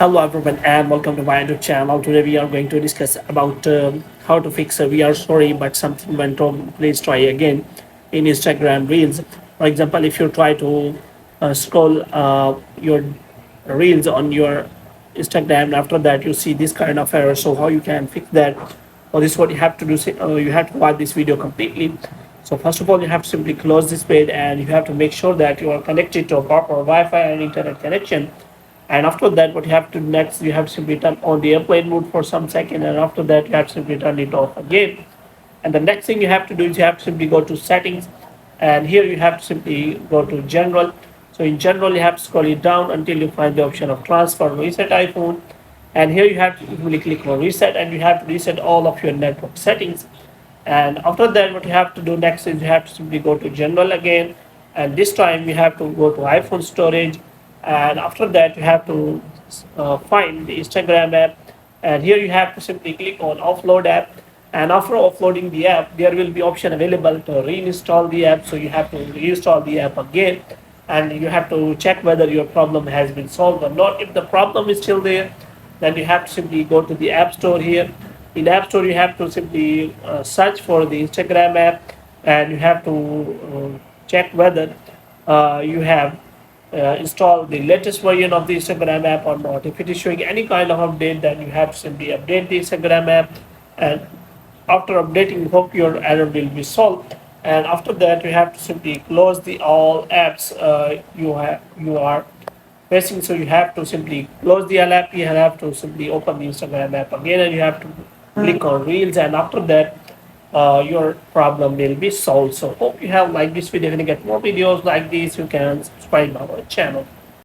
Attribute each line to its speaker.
Speaker 1: Hello everyone and welcome to my YouTube channel. Today we are going to discuss about how to fix a VR story but something went wrong. Please try again in Instagram Reels. For example, if you try to scroll your Reels on your Instagram and after that you see this kind of error. So how you can fix that? Or this is what you have to do. You have to watch this video completely. So first of all, you have to simply close this page and you have to make sure that you are connected to a proper Wi-Fi and internet connection. And after that, what you have to do next, you have to simply turn on the airplane mode for some second, and after that, you have to simply turn it off again. And the next thing you have to do is you have to simply go to settings, and here you have to simply go to general. So in general, you have to scroll it down until you find the option of transfer reset iPhone, and here you have to simply click on reset, and you have to reset all of your network settings. And after that, what you have to do next is you have to simply go to general again, and this time you have to go to iPhone storage, and after that you have to find the Instagram app, and here you have to simply click on offload app, and after offloading the app there will be option available to reinstall the app, so you have to reinstall the app again, and you have to check whether your problem has been solved or not. If the problem is still there, then you have to simply go to the app store. Here in app store you have to simply search for the Instagram app, and you have to check whether you have install the latest version of the Instagram app or not. If it is showing any kind of update, then you have to simply update the Instagram app, and after updating, hope your error will be solved. And after that, you have to simply close the all apps you are facing. So you have to simply close the app. You have to simply open the Instagram app again, and you have to click on Reels, and after that your problem will be solved. So hope you have liked this video. If you get more videos like this, you can subscribe our channel.